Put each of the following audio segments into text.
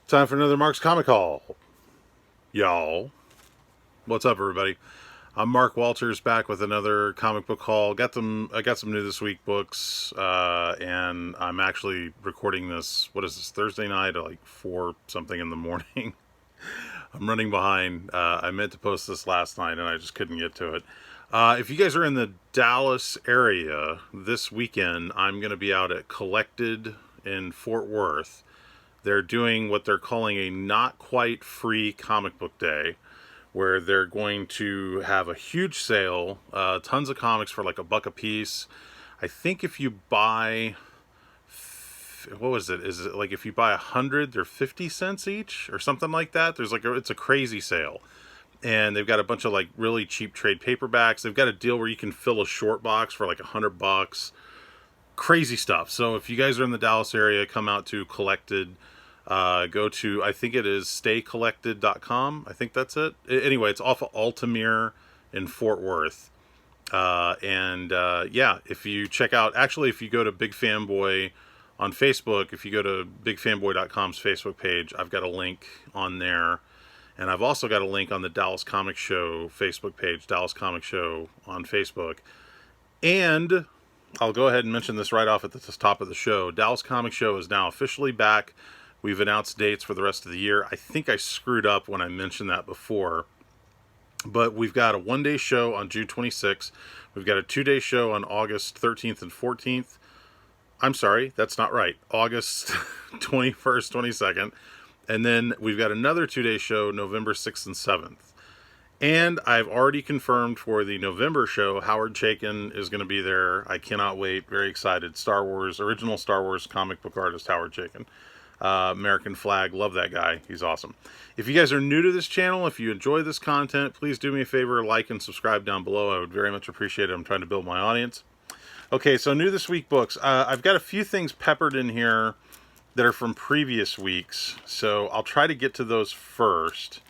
Time for another Mark's Comic Haul. Y'all. What's up, everybody? I'm Mark Walters, back with another comic book haul. I got some new this week books, and I'm actually recording this, what is this, Thursday night at like 4 something in the morning. I'm running behind. I meant to post this last night, and I just couldn't get to it. If you guys are in the Dallas area this weekend, I'm going to be out at Collected in Fort Worth. They're doing what they're calling a not quite free comic book day, where they're going to have a huge sale, tons of comics for like $1 a piece. I think if you buy, what was it? Is it like if you buy 100, they're 50 cents each or something like that? There's like it's a crazy sale. And they've got a bunch of like really cheap trade paperbacks. They've got a deal where you can fill a short box for like $100. Crazy stuff. So if you guys are in the Dallas area, come out to Collected. Go to, I think it is staycollected.com. I think that's it. Anyway, it's off of Altamere in Fort Worth. Yeah, if you check out, actually, if you go to Big Fanboy on Facebook, if you go to bigfanboy.com's Facebook page, I've got a link on there. And I've also got a link on the Dallas Comic Show Facebook page, Dallas Comic Show on Facebook. And I'll go ahead and mention this right off at the top of the show. Dallas Comic Show is now officially back. We've announced dates for the rest of the year. I think I screwed up when I mentioned that before. But we've got a one-day show on June 26th. We've got a 2-day show on August 13th and 14th. I'm sorry, that's not right. August 21st, 22nd. And then we've got another 2-day show November 6th and 7th. And I've already confirmed for the November show, Howard Chaykin is going to be there. I cannot wait. Very excited. Original Star Wars comic book artist Howard Chaykin. American Flag. Love that guy. He's awesome. If you guys are new to this channel, if you enjoy this content, please do me a favor, like and subscribe down below. I would very much appreciate it. I'm trying to build my audience. Okay, so new this week books. I've got a few things peppered in here that are from previous weeks. So I'll try to get to those first,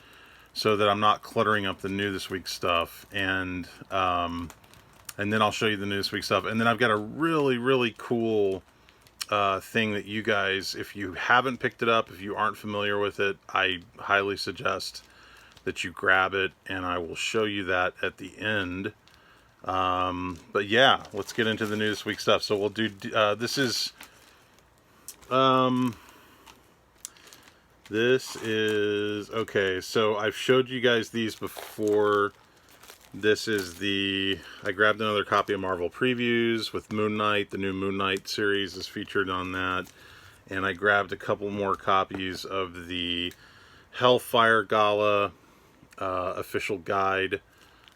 so that I'm not cluttering up the new this week stuff, and then I'll show you the new this week stuff. And then I've got a really cool thing that you guys, if you haven't picked it up, if you aren't familiar with it, I highly suggest that you grab it, and I will show you that at the end. But yeah, let's get into the new this week stuff. So we'll do this is okay, so I've showed you guys these before. This is I grabbed another copy of Marvel Previews with Moon Knight. The new Moon Knight series is featured on that. And I grabbed a couple more copies of the Hellfire Gala official guide.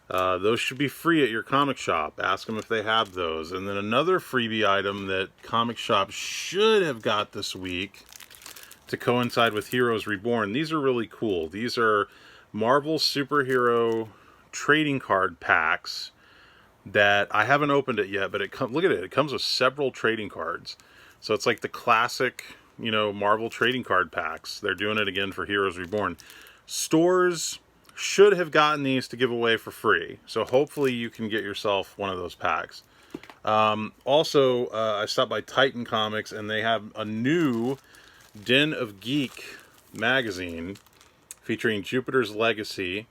Those should be free at your comic shop. Ask them if they have those. And then another freebie item that comic shops should have got this week to coincide with Heroes Reborn. These are really cool. These are Marvel superhero trading card packs that I haven't opened it yet, but look at it. It comes with several trading cards. So it's like the classic, Marvel trading card packs. They're doing it again for Heroes Reborn. Stores should have gotten these to give away for free. So hopefully you can get yourself one of those packs. Also, I stopped by Titan Comics, and they have a new Den of Geek magazine featuring Jupiter's Legacy.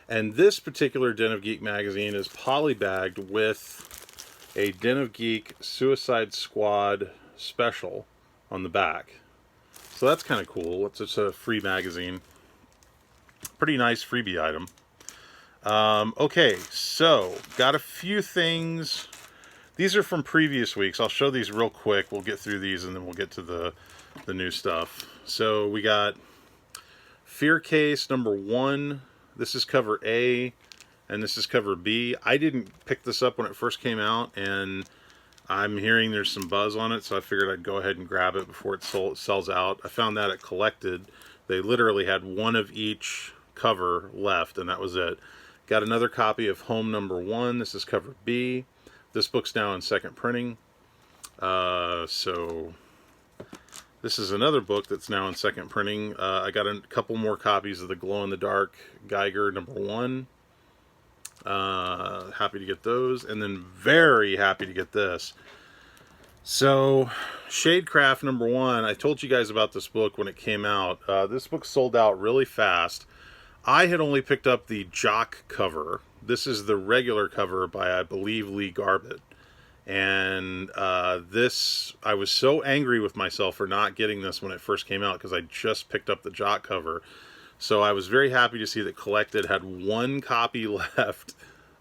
And this particular Den of Geek magazine is polybagged with a Den of Geek Suicide Squad special on the back. So that's kind of cool. It's just a free magazine. Pretty nice freebie item. Okay, so got a few things. These are from previous weeks. I'll show these real quick. We'll get through these and then we'll get to the new stuff. So we got Fear Case number 1. This is cover A, and this is cover B. I didn't pick this up when it first came out, and I'm hearing there's some buzz on it, so I figured I'd go ahead and grab it before it sells out. I found that at Collected. They literally had one of each cover left, and that was it. Got another copy of Home number 1. This is cover B. This book's now in second printing. So this is another book that's now in second printing. I got a couple more copies of the Glow-in-the-Dark Geiger number 1. Happy to get those. And then very happy to get this. So, Shadecraft #1, I told you guys about this book when it came out. This book sold out really fast. I had only picked up the Jock cover. This is the regular cover by, I believe, Lee Garbett. And this, I was so angry with myself for not getting this when it first came out because I just picked up the Jock cover. So I was very happy to see that Collected had one copy left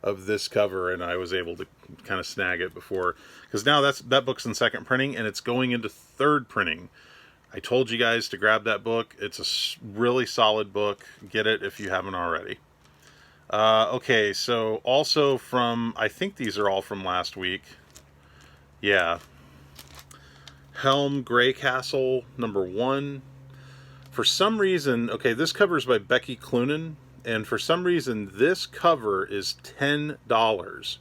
of this cover, and I was able to kind of snag it before, because now that book's in second printing and it's going into third printing. I told you guys to grab that book. It's a really solid book. Get it if you haven't already. Okay, so also from, I think these are all from last week. Yeah. Helm Greycastle #1. For some reason, okay, this cover is by Becky Cloonan, and for some reason this cover is $10,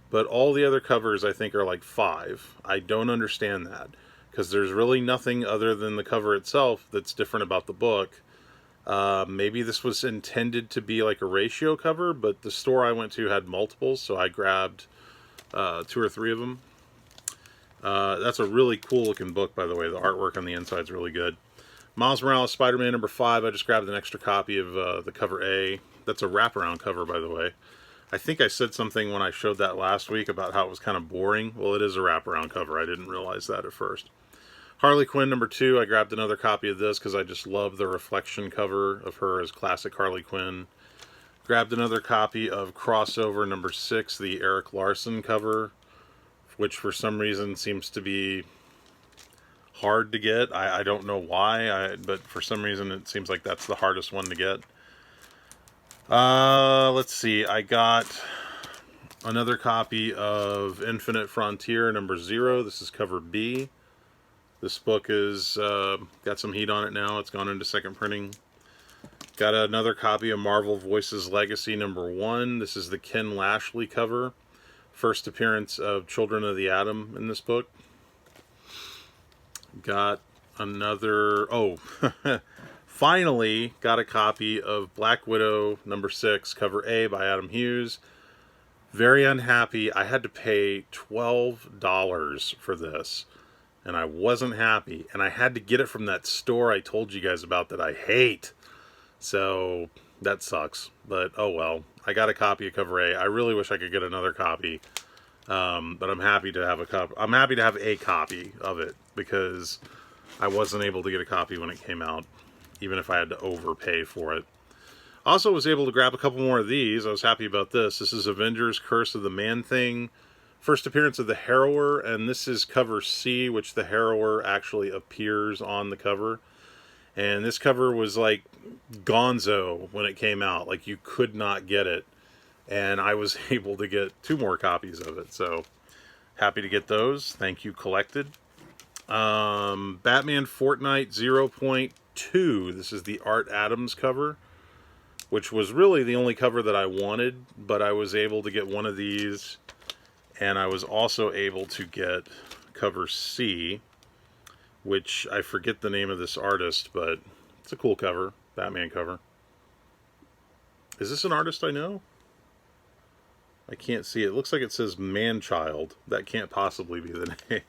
but all the other covers I think are like $5. I don't understand that, because there's really nothing other than the cover itself that's different about the book. Maybe this was intended to be like a ratio cover, but the store I went to had multiples, so I grabbed 2 or 3 of them. That's a really cool looking book, by the way. The artwork on the inside is really good. Miles Morales Spider-Man #5. I just grabbed an extra copy of the cover A. That's a wraparound cover, by the way. I think I said something when I showed that last week about how it was kind of boring. Well, it is a wraparound cover. I didn't realize that at first. Harley Quinn #2. I grabbed another copy of this because I just love the reflection cover of her as classic Harley Quinn. Grabbed another copy of Crossover #6, the Eric Larson cover, which for some reason seems to be hard to get. I don't know why, but for some reason it seems like that's the hardest one to get. Let's see. I got another copy of Infinite Frontier #0. This is cover B. This book is got some heat on it now. It's gone into second printing. Got another copy of Marvel Voices Legacy #1. This is the Ken Lashley cover. First appearance of Children of the Atom in this book. Got another, finally got a copy of Black Widow #6, cover A by Adam Hughes. Very unhappy. I had to pay $12 for this, and I wasn't happy. And I had to get it from that store I told you guys about that I hate. So that sucks. But oh well. I got a copy of cover A. I really wish I could get another copy. But I'm happy to have a copy. I'm happy to have a copy of it because I wasn't able to get a copy when it came out, even if I had to overpay for it. Also was able to grab a couple more of these. I was happy about this. This is Avengers Curse of the Man-Thing. First appearance of the Harrower, and this is cover C, which the Harrower actually appears on the cover. And this cover was like gonzo when it came out. Like you could not get it. And I was able to get 2 more copies of it. So happy to get those. Thank you, Collected. Batman Fortnite 0.2. This is the Art Adams cover, which was really the only cover that I wanted. But I was able to get one of these. And I was also able to get cover C, which I forget the name of this artist, but it's a cool cover. Batman cover. Is this an artist I know? I can't see it. It looks like it says Man-Child. That can't possibly be the name.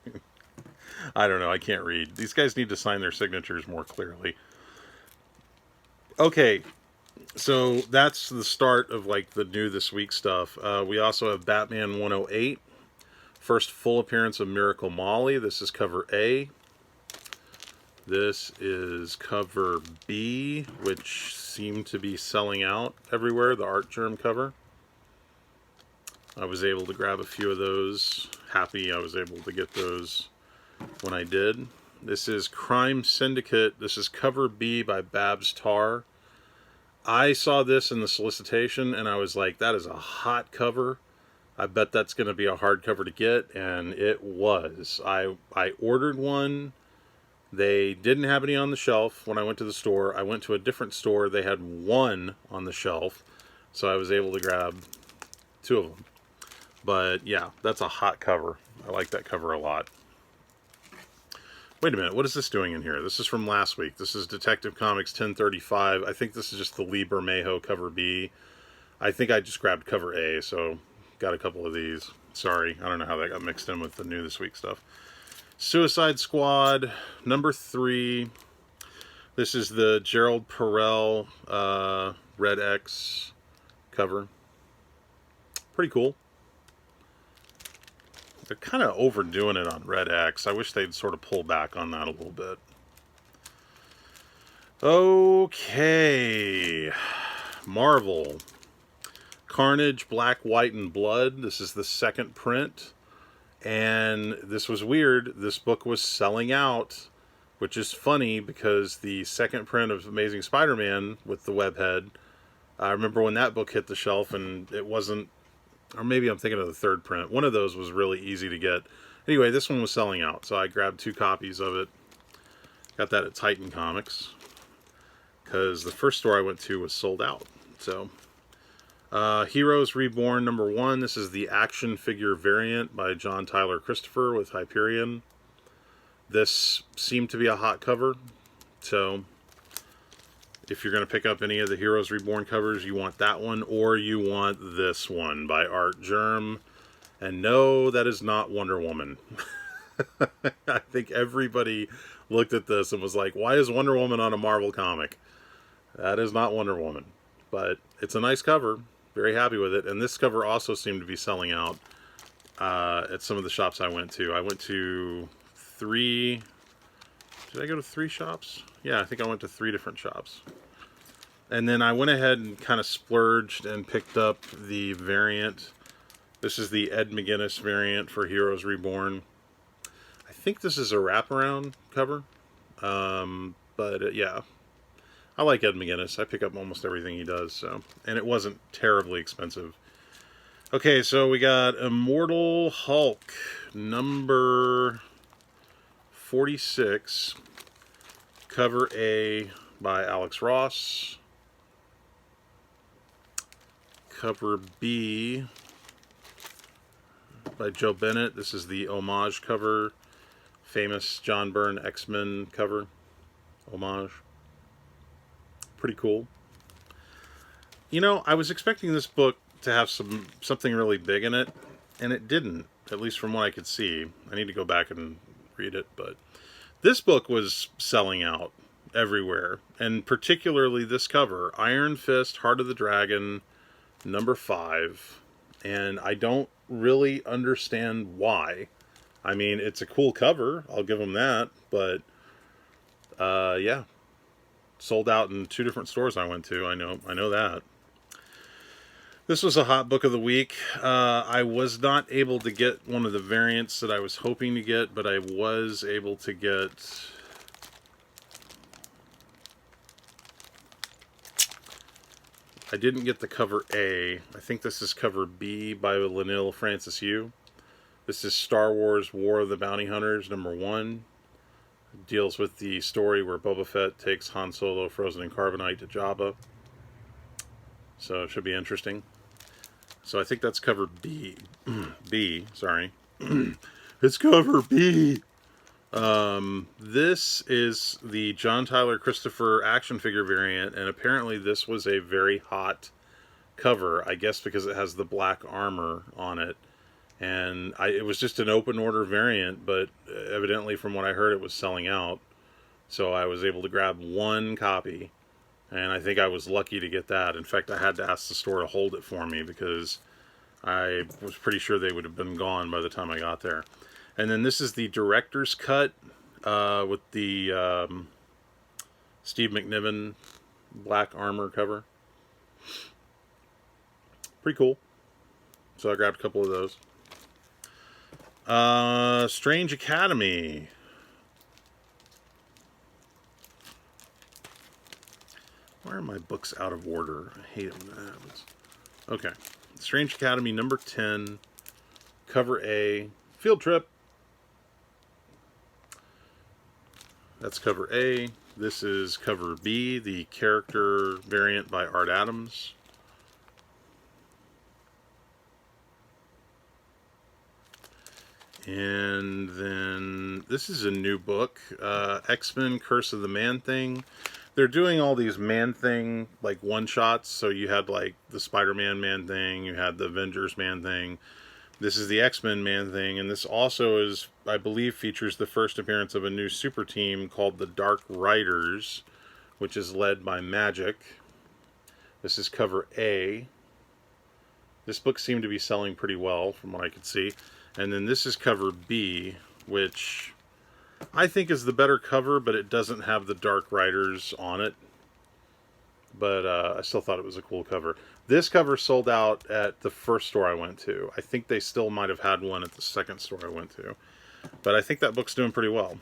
I don't know. I can't read. These guys need to sign their signatures more clearly. Okay, so that's the start of like the new this week stuff. We also have Batman 108. First full appearance of Miracle Molly. This is cover A. This is cover B, which seemed to be selling out everywhere. The Art Germ cover. I was able to grab a few of those. Happy I was able to get those when I did. This is Crime Syndicate. This is cover B by Babs Tarr. I saw this in the solicitation and I was like, that is a hot cover. I bet that's going to be a hard cover to get, and it was. I ordered one. They didn't have any on the shelf when I went to the store. I went to a different store. They had one on the shelf, so I was able to grab 2 of them. But yeah, that's a hot cover. I like that cover a lot. Wait a minute, what is this doing in here? This is from last week. This is Detective Comics 1035. I think this is just the Lee Bermejo cover B. I think I just grabbed cover A, so got a couple of these. Sorry, I don't know how that got mixed in with the new this week stuff. Suicide Squad, number 3. This is the Gerald Perel Red X cover. Pretty cool. They're kind of overdoing it on Red X. I wish they'd sort of pull back on that a little bit. Okay. Marvel. Carnage, Black, White, and Blood. This is the second print. And this was weird. This book was selling out, which is funny because the second print of Amazing Spider-Man with the webhead, I remember when that book hit the shelf and it wasn't, or maybe I'm thinking of the third print. One of those was really easy to get. Anyway, this one was selling out, so I grabbed 2 copies of it. Got that at Titan Comics because the first store I went to was sold out. So, Heroes Reborn number 1. This is the action figure variant by John Tyler Christopher with Hyperion. This seemed to be a hot cover, so if you're going to pick up any of the Heroes Reborn covers, you want that one, or you want this one by Art Germ. And no, that is not Wonder Woman. I think everybody looked at this and was like, why is Wonder Woman on a Marvel comic? That is not Wonder Woman. But it's a nice cover. Very happy with it. And this cover also seemed to be selling out at some of the shops I went to. I went to 3... Did I go to 3 shops? Yeah, I think I went to 3 different shops. And then I went ahead and kind of splurged and picked up the variant. This is the Ed McGuinness variant for Heroes Reborn. I think this is a wraparound cover. Yeah, I like Ed McGuinness. I pick up almost everything he does. So, and it wasn't terribly expensive. Okay, so we got Immortal Hulk, number 46, cover A by Alex Ross, cover B by Joe Bennett. This is the homage cover, famous John Byrne X-Men cover, homage. Pretty cool. You know, I was expecting this book to have something really big in it, and it didn't, at least from what I could see. I need to go back and read it, but this book was selling out everywhere, and particularly this cover, Iron Fist, Heart of the Dragon, number 5, and I don't really understand why. I mean, it's a cool cover, I'll give them that, but yeah, sold out in 2 different stores I went to. I know that. This was a hot book of the week. I was not able to get one of the variants that I was hoping to get, but I was able to get... I didn't get the cover A. I think this is cover B by Leinil Francis Yu. This is Star Wars War of the Bounty Hunters, number 1. It deals with the story where Boba Fett takes Han Solo frozen in carbonite to Jabba. So it should be interesting. So I think that's cover B. B, sorry. It's cover B. This is the John Tyler Christopher action figure variant, and apparently this was a very hot cover, I guess because it has the black armor on it. And it was just an open order variant, but evidently from what I heard it was selling out. So I was able to grab 1 copy, and I think I was lucky to get that. In fact, I had to ask the store to hold it for me because I was pretty sure they would have been gone by the time I got there. And then this is the director's cut with the Steve McNiven black armor cover. Pretty cool. So I grabbed a couple of those. Strange Academy. Why are my books out of order? I hate it when that happens. Okay. Strange Academy number 10. Cover A. Field Trip. That's cover A. This is cover B, the character variant by Art Adams. And then this is a new book, X-Men Curse of the Man-Thing. They're doing all these Man-Thing, like, one-shots. So you had, like, the Spider-Man Man-Thing, you had the Avengers Man-Thing. This is the X-Men Man-Thing, and this also is, I believe, features the first appearance of a new super team called the Dark Riders, which is led by Magic. This is cover A. This book seemed to be selling pretty well from what I could see. And then this is cover B, which I think is the better cover, but it doesn't have the Dark Riders on it. But I still thought it was a cool cover. This cover sold out at the first store I went to. I think they still might have had one at the second store I went to. But I think that book's doing pretty well.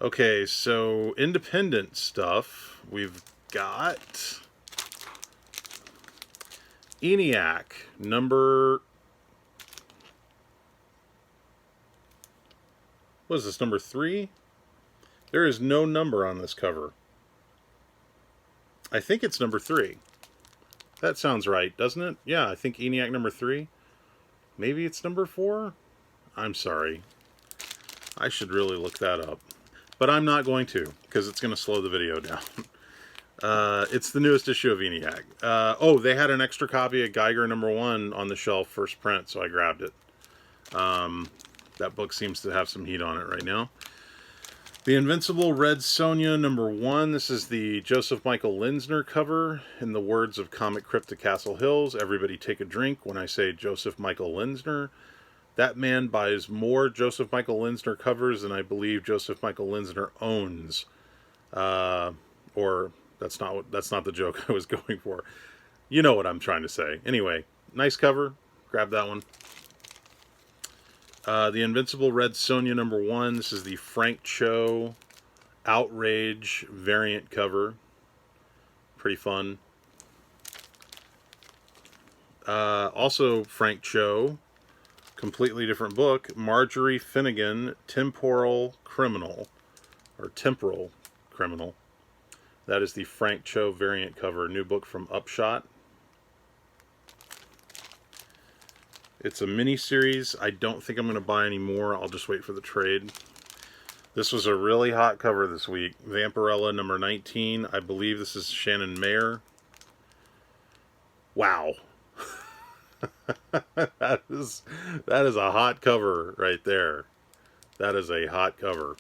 Okay, so independent stuff. We've got ENIAC number... What is this, number 3? There is no number on this cover. I think it's number 3. That sounds right, doesn't it? Yeah, I think ENIAC number 3. Maybe it's number 4? I'm sorry. I should really look that up. But I'm not going to, because it's going to slow the video down. It's the newest issue of ENIAC. Oh, they had an extra copy of Geiger number 1 on the shelf, first print, so I grabbed it. That book seems to have some heat on it right now. The Invincible Red Sonja number 1. This is the Joseph Michael Linsner cover. In the words of Comic Crypta Castle Hills, everybody take a drink when I say Joseph Michael Linsner. That man buys more Joseph Michael Linsner covers than I believe Joseph Michael Linsner owns. Or that's not the joke I was going for. You know what I'm trying to say. Anyway, nice cover. Grab that one. The Invincible Red Sonja number 1. This is the Frank Cho Outrage variant cover. Pretty fun. Also Frank Cho, completely different book, Marjorie Finnegan, Temporal Criminal. That is the Frank Cho variant cover. New book from Upshot. It's a mini-series. I don't think I'm going to buy any more. I'll just wait for the trade. This was a really hot cover this week. Vampirella number 19. I believe this is Shannon Mayer. Wow. that is a hot cover right there. That is a hot cover.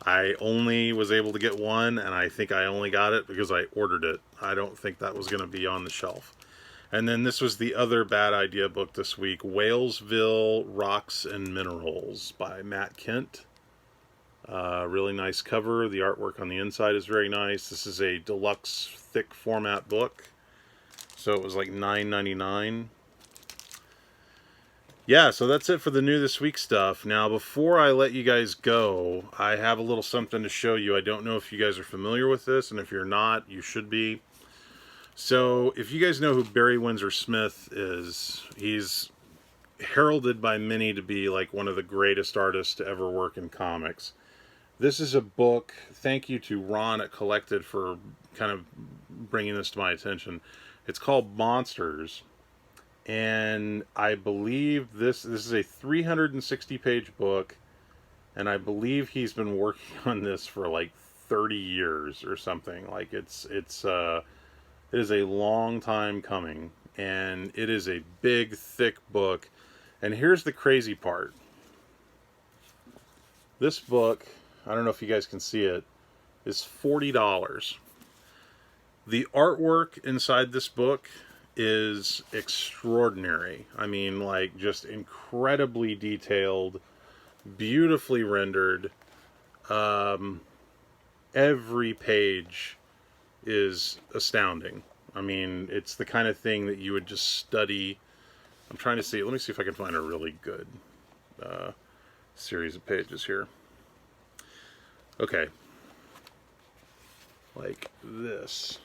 I only was able to get one, and I think I only got it because I ordered it. I don't think that was going to be on the shelf. And then this was the other bad idea book this week, Whalesville Rocks and Minerals by Matt Kent. Really nice cover. The artwork on the inside is very nice. This is a deluxe thick format book. So it was like $9.99. Yeah, so that's it for the new this week stuff. Now, before I let you guys go, I have a little something to show you. I don't know if you guys are familiar with this, and if you're not, you should be. So, if you guys know who Barry Windsor-Smith is, he's heralded by many to be like one of the greatest artists to ever work in comics. This is a book, thank you to Ron at Collected for kind of bringing this to my attention. It's called Monsters, and I believe this is a 360-page book, and I believe he's been working on this for like 30 years or something. Like it is a long time coming, and it is a big, thick book. And here's the crazy part. This book, I don't know if you guys can see it, is $40. The artwork inside this book is extraordinary. I mean, like, just incredibly detailed, beautifully rendered. Every page is astounding. I mean, it's the kind of thing that you would just study. I'm trying to see. Let me see if I can find a really good series of pages here. Okay. Like this.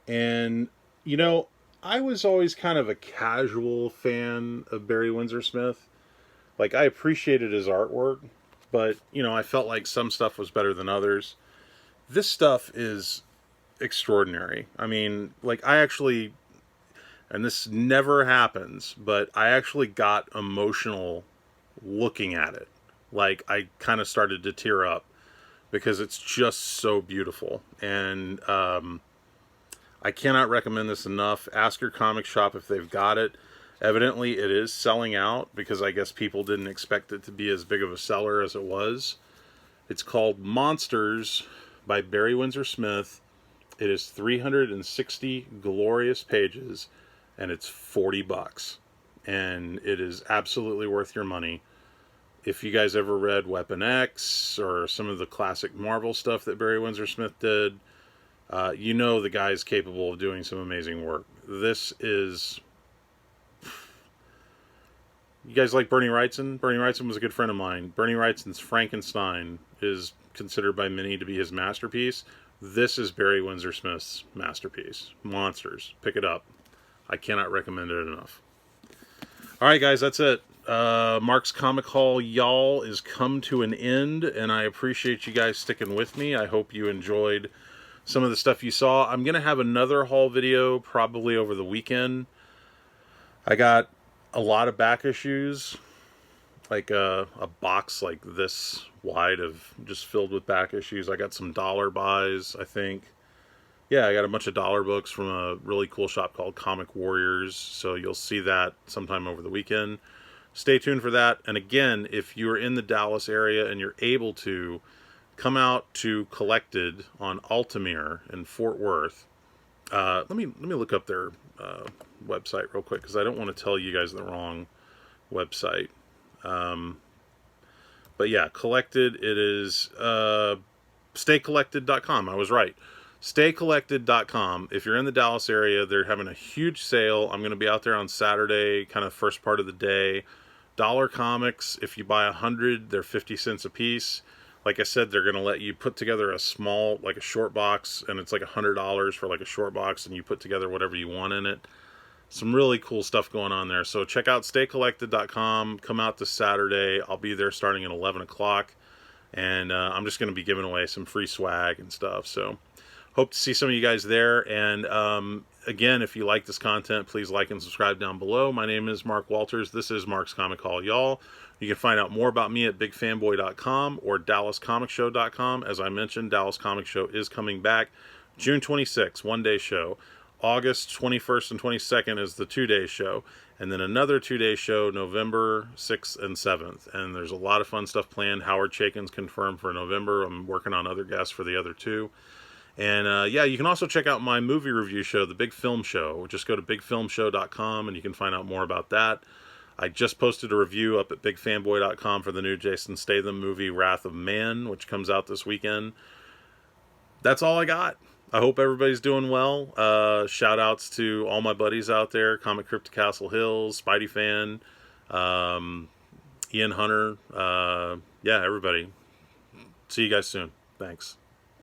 And, you know, I was always kind of a casual fan of Barry Windsor-Smith. Like, I appreciated his artwork, but, you know, I felt like some stuff was better than others. This stuff is extraordinary. I mean, like, I actually, and this never happens, but I actually got emotional looking at it. Like, I kind of started to tear up because it's just so beautiful. And I cannot recommend this enough. Ask your comic shop if they've got it. Evidently, it is selling out because I guess people didn't expect it to be as big of a seller as it was. It's called Monsters by Barry Windsor-Smith. It is 360 glorious pages, and it's $40. And it is absolutely worth your money. If you guys ever read Weapon X or some of the classic Marvel stuff that Barry Windsor-Smith did, you know the guy's capable of doing some amazing work. This is... You guys like Bernie Wrightson? Bernie Wrightson was a good friend of mine. Bernie Wrightson's Frankenstein is considered by many to be his masterpiece. This is Barry Windsor-Smith's masterpiece. Monsters. Pick it up. I cannot recommend it enough. Alright guys, that's it. Mark's Comic Haul, y'all, is come to an end, and I appreciate you guys sticking with me. I hope you enjoyed some of the stuff you saw. I'm going to have another haul video probably over the weekend. I got a lot of back issues, like a box like this wide of just filled with back issues. I got some dollar buys, I think. Yeah, I got a bunch of dollar books from a really cool shop called Comic Warriors, so you'll see that sometime over the weekend. Stay tuned for that. And again, if you're in the Dallas area and you're able to, come out to Collected on Altamere in Fort Worth. Let me look up their website real quick, because I don't want to tell you guys the wrong website. But yeah, Collected, it is staycollected.com. I was right. Staycollected.com. If you're in the Dallas area, they're having a huge sale. I'm going to be out there on Saturday, kind of first part of the day. Dollar comics, if you buy 100, they're 50 cents a piece. Like I said, they're going to let you put together a small, like a short box, and it's like $100 for like a short box, and you put together whatever you want in it. Some really cool stuff going on there. So check out staycollected.com. Come out this Saturday. I'll be there starting at 11 o'clock, and I'm just going to be giving away some free swag and stuff. So hope to see some of you guys there. And again, if you like this content, please like and subscribe down below. My name is Mark Walters. This is Mark's Comic Haul, y'all. You can find out more about me at bigfanboy.com or dallascomicshow.com. As I mentioned, Dallas Comic Show is coming back June 26th, one-day show. August 21st and 22nd is the two-day show. And then another two-day show November 6th and 7th. And there's a lot of fun stuff planned. Howard Chaykin's confirmed for November. I'm working on other guests for the other two. And yeah, you can also check out my movie review show, The Big Film Show. Just go to bigfilmshow.com and you can find out more about that. I just posted a review up at bigfanboy.com for the new Jason Statham movie, Wrath of Man, which comes out this weekend. That's all I got. I hope everybody's doing well. Shout outs to all my buddies out there, Comic Crypt Castle Hills, Spidey Fan, Ian Hunter. Yeah, everybody. See you guys soon. Thanks.